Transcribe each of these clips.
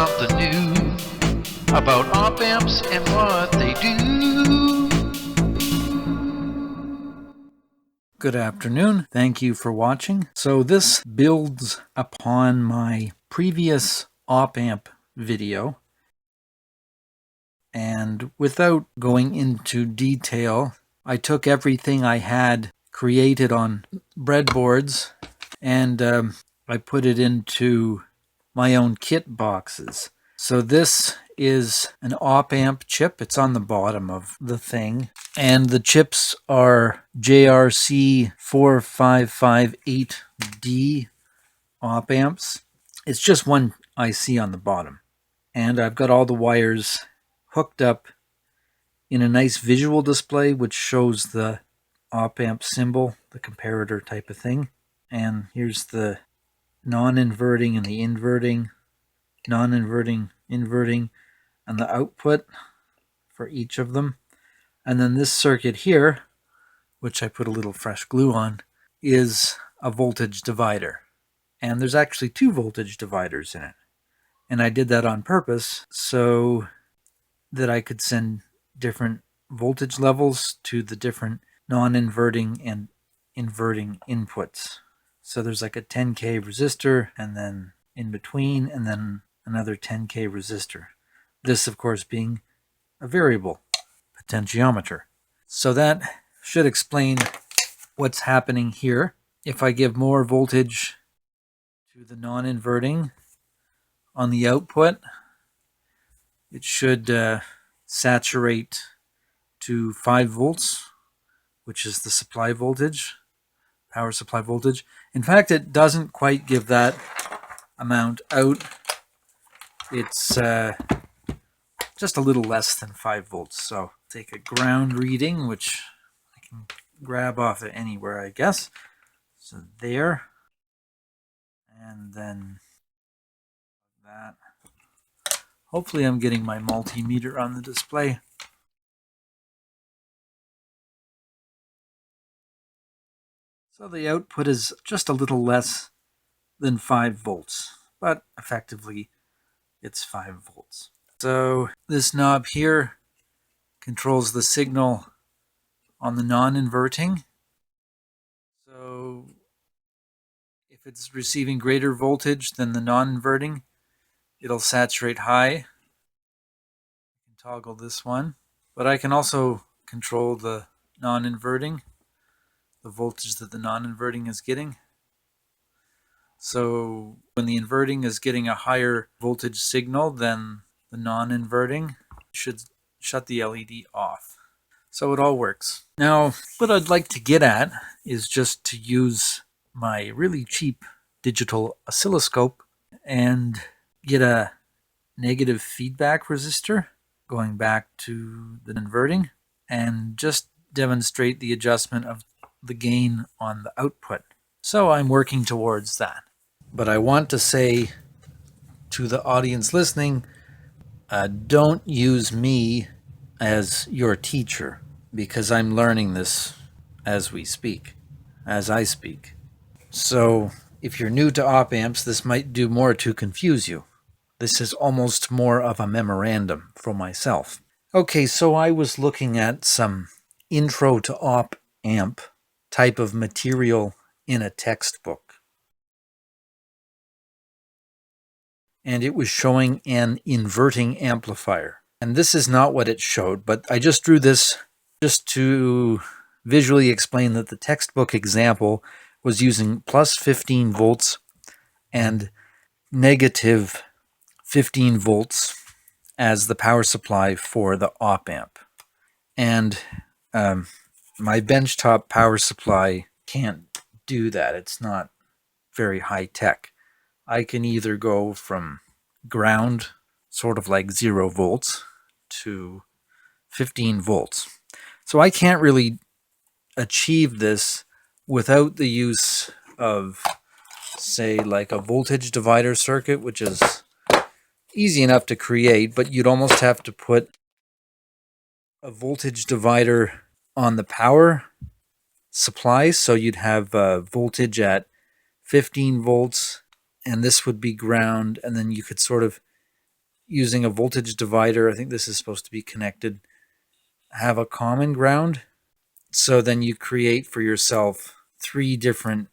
something new about op amps and what they do. Good afternoon. Thank you for watching. So this builds upon my previous op amp video. And without going into detail, I took everything I had created on breadboards and I put it into my own kit boxes. So this is an op amp chip. It's on the bottom of the thing. And the chips are JRC 4558D op amps. It's just one IC on the bottom. And I've got all the wires hooked up in a nice visual display which shows the op amp symbol, the comparator type of thing. And here's the non-inverting and the inverting, non-inverting, inverting, and the output for each of them. And then this circuit here, which I put a little fresh glue on, is a voltage divider. And there's actually two voltage dividers in it. And I did that on purpose so that I could send different voltage levels to the different non-inverting and inverting inputs. So there's like a 10K resistor and then in between and then another 10K resistor. This, of course, being a variable potentiometer. So that should explain what's happening here. If I give more voltage to the non-inverting on the output, it should saturate to 5 volts, which is the supply voltage, power supply voltage. In fact, it doesn't quite give that amount out. It's just a little less than 5 volts. So take a ground reading, which I can grab off of anywhere, I guess. So there, and then that. Hopefully I'm getting my multimeter on the display. So the output is just a little less than 5 volts, but effectively it's 5 volts. So this knob here controls the signal on the non-inverting. So if it's receiving greater voltage than the non-inverting, it'll saturate high. I can toggle this one, but I can also control the non-inverting, the voltage that the non-inverting is getting. So when the inverting is getting a higher voltage signal than the non-inverting, should shut the LED off. So it all works. Now, what I'd like to get at is just to use my really cheap digital oscilloscope and get a negative feedback resistor going back to the inverting and just demonstrate the adjustment of the gain on the output. So I'm working towards that. But I want to say to the audience listening, don't use me as your teacher, because I'm learning this as we speak, as I speak. So if you're new to op amps, this might do more to confuse you. This is almost more of a memorandum for myself. Okay, so I was looking at some intro to op amp type of material in a textbook. And it was showing an inverting amplifier. And this is not what it showed, but I just drew this just to visually explain that the textbook example was using plus 15 volts and negative 15 volts as the power supply for the op amp. And my benchtop power supply can't do that. It's not very high tech. I can either go from ground, sort of like 0 volts, to 15 volts. So I can't really achieve this without the use of, say, like a voltage divider circuit, which is easy enough to create, but you'd almost have to put a voltage divider on the power supply, so you'd have voltage at 15 volts, and this would be ground, and then you could sort of using a voltage divider, I think this is supposed to be connected, have a common ground. So then you create for yourself 3 different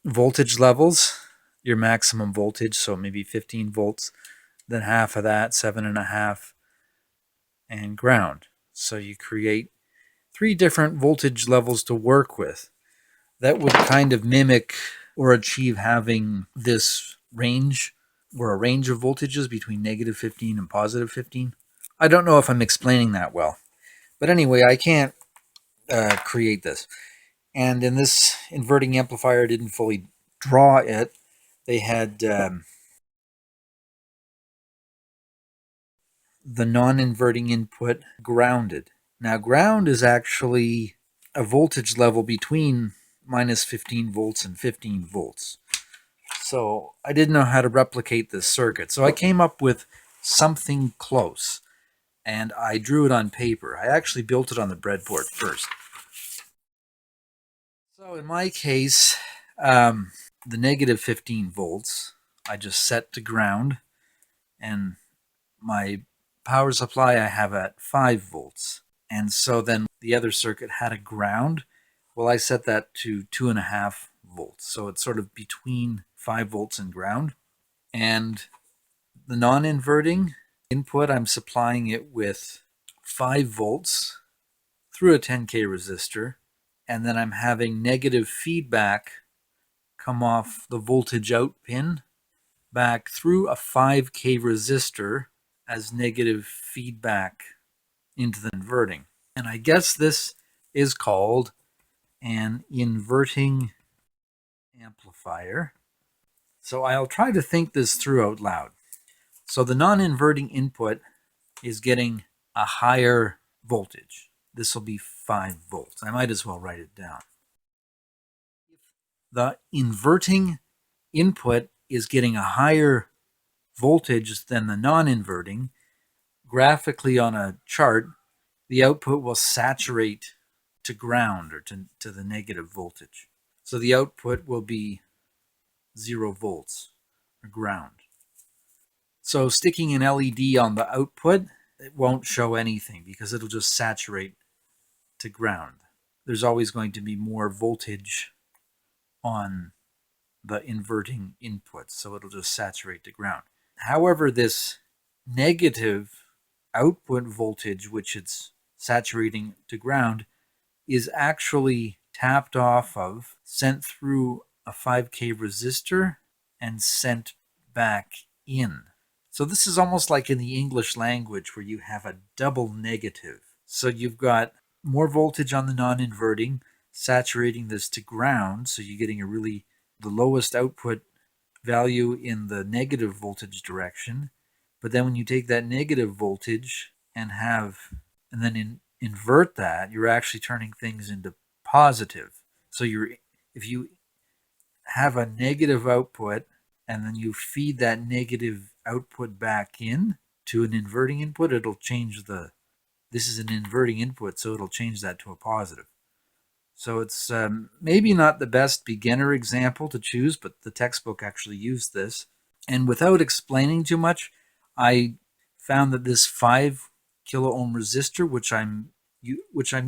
voltage levels, your maximum voltage, so maybe 15 volts, then half of that, 7.5, and ground. So you create 3 different voltage levels to work with. That would kind of mimic or achieve having this range, or a range of voltages between negative 15 and positive 15. I don't know if I'm explaining that well. But anyway, I can't create this. And in this inverting amplifier, I didn't fully draw it. They had the non-inverting input grounded. Now, ground is actually a voltage level between minus 15 volts and 15 volts. So I didn't know how to replicate this circuit. So I came up with something close, and I drew it on paper. I actually built it on the breadboard first. So in my case, the negative 15 volts, I just set to ground, and my power supply I have at 5 volts. And so then the other circuit had a ground. Well, I set that to 2.5 volts. So it's sort of between 5 volts and ground. And the non-inverting input, I'm supplying it with 5 volts through a 10K resistor. And then I'm having negative feedback come off the voltage out pin back through a 5K resistor as negative feedback into the inverting. And I guess this is called an inverting amplifier. So I'll try to think this through out loud. So the non-inverting input is getting a higher voltage. This will be 5 volts. I might as well write it down. The inverting input is getting a higher voltage than the non-inverting. Graphically on a chart, the output will saturate to ground, or to the negative voltage. So the output will be 0 volts, or ground. So sticking an LED on the output, it won't show anything because it'll just saturate to ground. There's always going to be more voltage on the inverting input, so it'll just saturate to ground. However, this negative output voltage, which it's saturating to ground, is actually tapped off of, sent through a 5K resistor, and sent back in. So this is almost like in the English language where you have a double negative. So you've got more voltage on the non-inverting, saturating this to ground, so you're getting the lowest output value in the negative voltage direction. But then when you take that negative voltage and then invert that, you're actually turning things into positive. So if you have a negative output and then you feed that negative output back in to an inverting input, it'll change this is an inverting input, so it'll change that to a positive. So it's maybe not the best beginner example to choose, but the textbook actually used this. And without explaining too much, I found that this 5 kilo ohm resistor, which I'm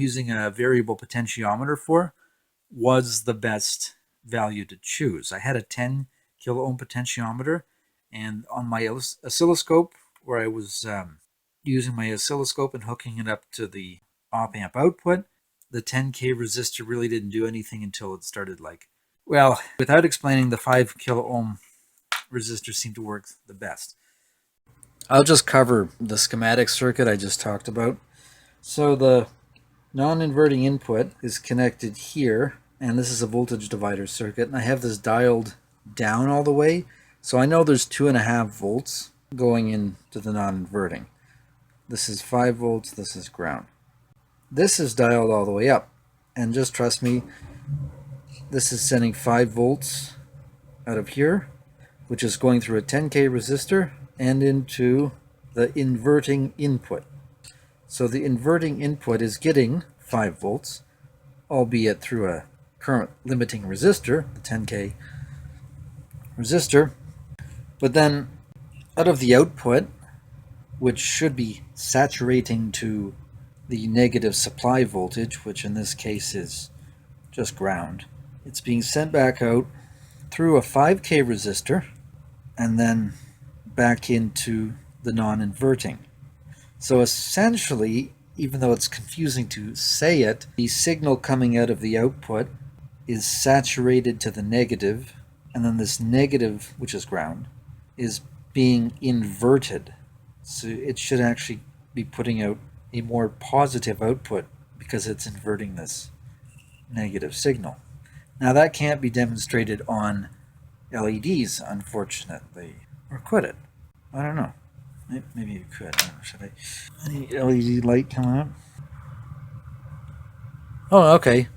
using a variable potentiometer for, was the best value to choose. I had a 10 kilo ohm potentiometer, and on my oscilloscope, where I was using my oscilloscope and hooking it up to the op-amp output, the 10K resistor really didn't do anything until it started without explaining, the 5 kilo ohm resistor seemed to work the best. I'll just cover the schematic circuit I just talked about. So the non-inverting input is connected here, and this is a voltage divider circuit, and I have this dialed down all the way, so I know there's 2.5 volts going into the non-inverting. This is 5 volts, this is ground. This is dialed all the way up, and just trust me, this is sending 5 volts out of here, which is going through a 10K resistor and into the inverting input. So the inverting input is getting 5 volts, albeit through a current limiting resistor, the 10K resistor. But then out of the output, which should be saturating to the negative supply voltage, which in this case is just ground. It's being sent back out through a 5K resistor and then back into the non-inverting. So essentially, even though it's confusing to say it, the signal coming out of the output is saturated to the negative, and then this negative, which is ground, is being inverted. So it should actually be putting out a more positive output because it's inverting this negative signal. Now that can't be demonstrated on LEDs, unfortunately. Or could it? I don't know. Maybe it could. I don't know. Should I? Any LED light coming up? Oh, okay.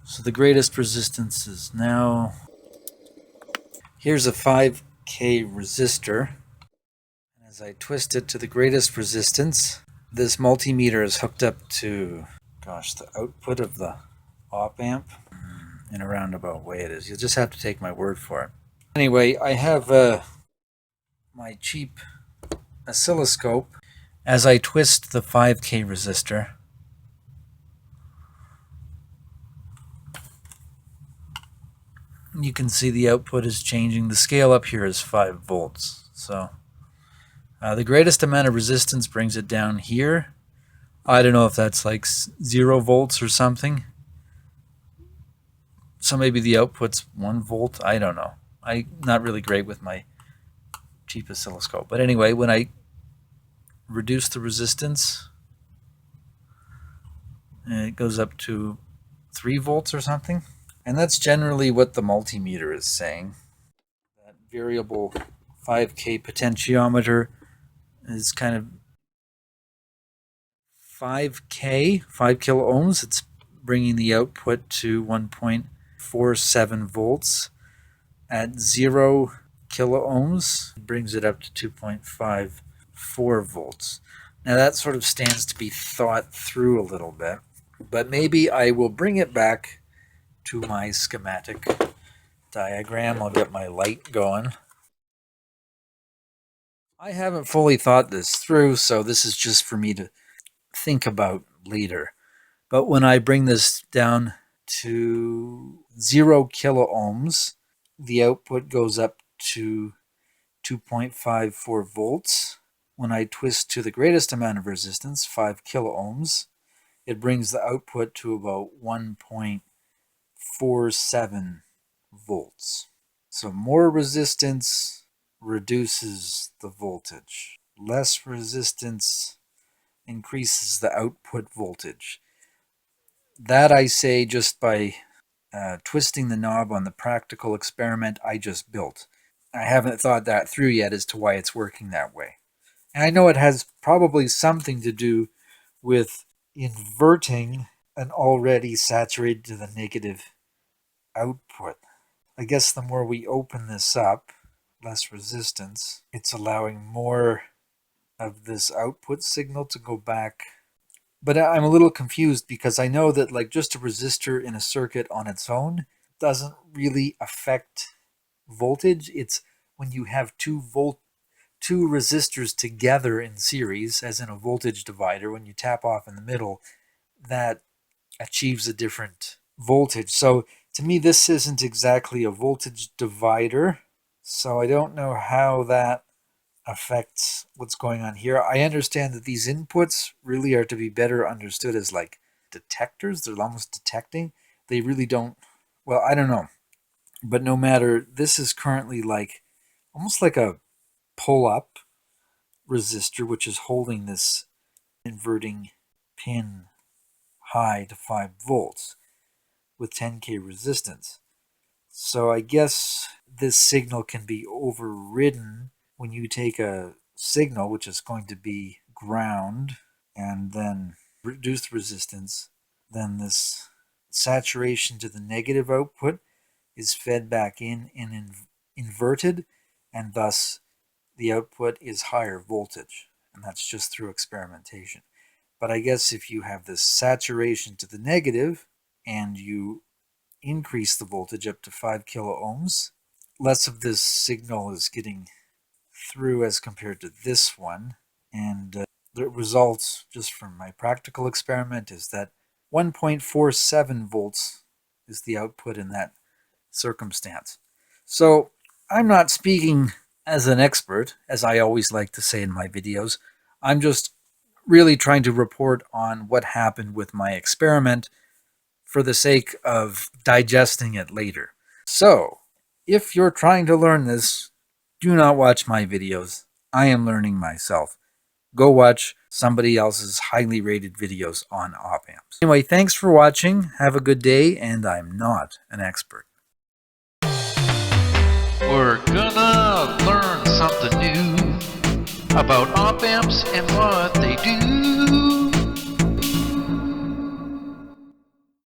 So the greatest resistance is now... Here's a 5K resistor. As I twist it to the greatest resistance, this multimeter is hooked up to, the output of the op amp. In a roundabout way it is. You'll just have to take my word for it. Anyway, I have my cheap oscilloscope. As I twist the 5K resistor, you can see the output is changing. The scale up here is 5 volts. So the greatest amount of resistance brings it down here. I don't know if that's like 0 volts or something. So maybe the output's 1 volt. I don't know. I'm not really great with my cheap oscilloscope. But anyway, when I reduce the resistance, it goes up to 3 volts or something. And that's generally what the multimeter is saying. That variable 5K potentiometer is kind of 5K, 5 kilo ohms. It's bringing the output to 1.47 volts. At 0 kilo ohms, it brings it up to 2.54 volts. Now that sort of stands to be thought through a little bit, but maybe I will bring it back to my schematic diagram. I'll get my light going. I haven't fully thought this through, so this is just for me to think about later. But when I bring this down to 0 kilo ohms, the output goes up to 2.54 volts. When I twist to the greatest amount of resistance, 5 kilo ohms, it brings the output to about 1.47 volts. So more resistance reduces the voltage. Less resistance increases the output voltage. That I say just by twisting the knob on the practical experiment I just built. I haven't thought that through yet as to why it's working that way. And I know it has probably something to do with inverting an already saturated to the negative output. I guess the more we open this up, less resistance, it's allowing more of this output signal to go back. But I'm a little confused because I know that like just a resistor in a circuit on its own doesn't really affect voltage. It's when you have two resistors together in series, as in a voltage divider, when you tap off in the middle, that achieves a different voltage. So to me, this isn't exactly a voltage divider. So I don't know how that affects what's going on here. I understand that these inputs really are to be better understood as like detectors. They're almost detecting. They really don't, well, I don't know. But no matter, this is currently like almost like a pull-up resistor, which is holding this inverting pin high to 5 volts with 10K resistance. So I guess this signal can be overridden when you take a signal, which is going to be ground, and then reduce the resistance. Then this saturation to the negative output is fed back in and inverted, and thus the output is higher voltage. And that's just through experimentation. But I guess if you have this saturation to the negative and you increase the voltage up to 5 kilo ohms, less of this signal is getting through as compared to this one. And the result, just from my practical experiment, is that 1.47 volts is the output in that circumstance. So I'm not speaking as an expert, as I always like to say in my videos. I'm just really trying to report on what happened with my experiment for the sake of digesting it later. So, if you're trying to learn this, do not watch my videos. I am learning myself. Go watch somebody else's highly rated videos on op amps. Anyway, thanks for watching. Have a good day, and I'm not an expert. We're gonna learn something new about op amps and what they do.